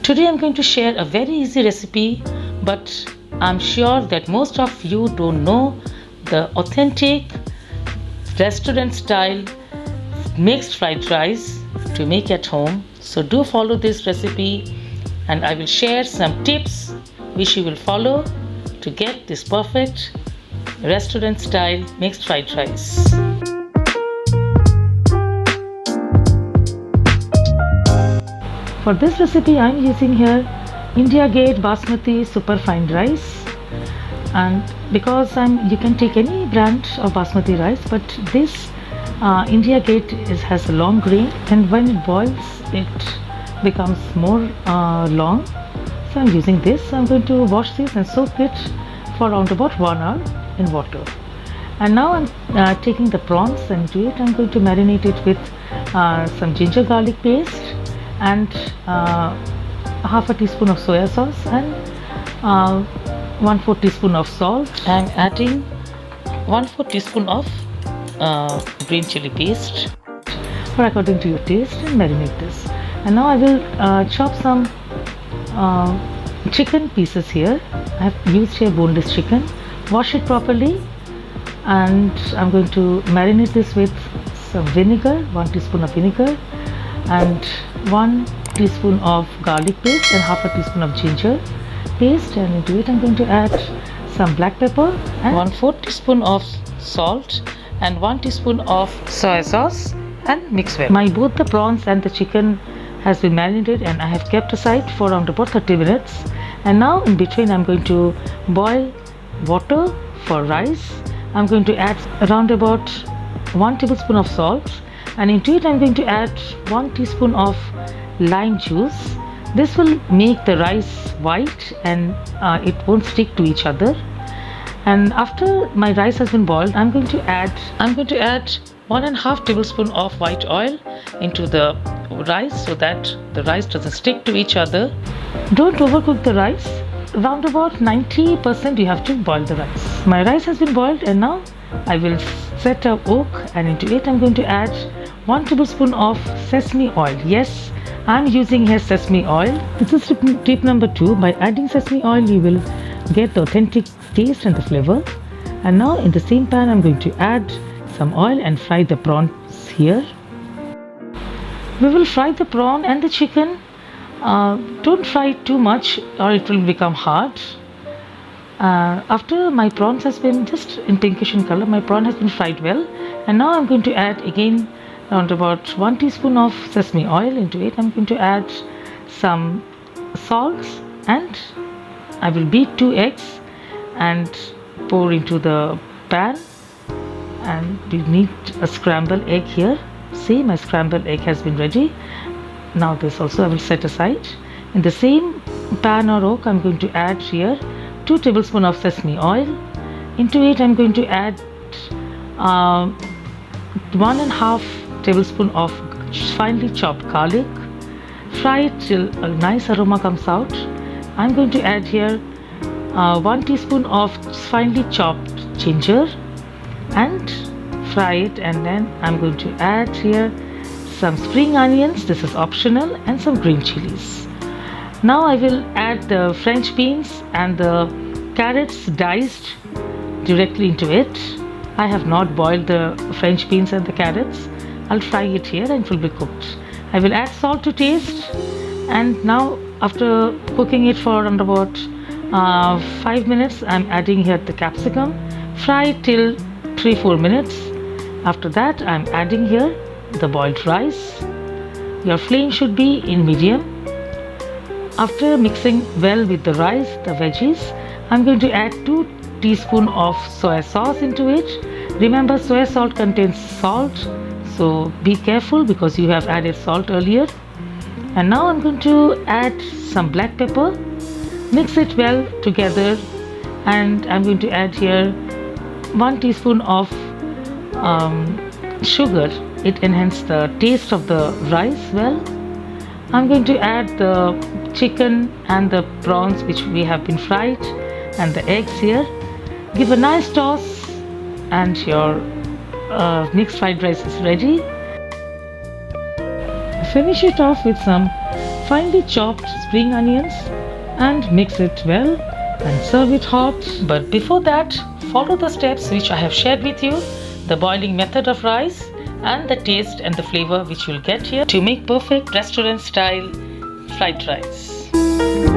Today I'm going to share a very easy recipe, but I'm sure that most of you don't know the authentic restaurant style mixed fried rice to make at home. So do follow this recipe and I will share some tips which you will follow to get this perfect restaurant style mixed fried rice. For this recipe I am using here India Gate Basmati super fine rice, and because you can take any brand of Basmati rice, but this India Gate has a long grain, and when it boils it becomes more long. So I'm using this. So I'm going to wash this and soak it for around about 1 hour in water. And now I'm taking the prawns, and to it I'm going to marinate it with some ginger garlic paste and half a teaspoon of soya sauce and 1/4 teaspoon of salt. I'm adding 1/4 teaspoon of green chili paste or according to your taste, and marinate this. And now I will chop some chicken pieces here. I have used here boneless chicken. Wash it properly, and I'm going to marinate this with some vinegar, 1 teaspoon of vinegar, and 1 teaspoon of garlic paste and half a teaspoon of ginger paste. And into it I'm going to add some black pepper and 1/4 teaspoon of salt and 1 teaspoon of soy sauce, and mix well. Both the prawns and the chicken has been marinated and I have kept aside for around about 30 minutes. And now in between I'm going to boil water for rice. I'm going to add around about 1 tablespoon of salt, and into it I'm going to add 1 teaspoon of lime juice. This will make the rice white and it won't stick to each other. And after my rice has been boiled, I'm going to add 1.5 tablespoon of white oil into the rice so that the rice doesn't stick to each other. Don't overcook the rice. Around about 90% you have to boil the rice. My rice has been boiled, and now I will set a wok, and into it I'm going to add 1 tablespoon of sesame oil. Yes, I'm using here sesame oil. This is tip number 2. By adding sesame oil you will get the authentic taste and the flavor. And now in the same pan I'm going to add some oil and fry the prawns here. We will fry the prawn and the chicken. Don't fry it too much or it will become hard. After my prawns has been just in pinkish in color, my prawn has been fried well, and now I'm going to add again around about 1 teaspoon of sesame oil. Into it I'm going to add some salt, and I will beat 2 eggs and pour into the pan. And we need a scrambled egg here. See, my scrambled egg has been ready. Now this also I will set aside. In the same pan or wok I'm going to add here 2 tablespoons of sesame oil. Into it I'm going to add 1.5 tablespoon of finely chopped garlic. Fry it till a nice aroma comes out. I'm going to add here 1 teaspoon of finely chopped ginger and fry it, and then I'm going to add here some spring onions, this is optional, and some green chilies. Now I will add the French beans and the carrots diced directly into it. I have not boiled the French beans and the carrots. I'll fry it here and it will be cooked. I will add salt to taste, and now after cooking it for around about 5 minutes I'm adding here the capsicum. Fry it till 3-4 minutes. After that I'm adding here the boiled rice. Your flame should be in medium. After mixing well with the rice, the veggies, I'm going to add 2 teaspoons of soy sauce into it. Remember, soy salt contains salt, so be careful because you have added salt earlier. And now I'm going to add some black pepper. Mix it well together, and I'm going to add here 1 teaspoon of sugar. It enhances the taste of the rice well. I'm going to add the chicken and the prawns which we have been fried and the eggs here. Give a nice toss and your mixed fried rice is ready. Finish it off with some finely chopped spring onions and mix it well and serve it hot. But before that, follow the steps which I have shared with you, the boiling method of rice and the taste and the flavor which you will get here to make perfect restaurant style fried rice.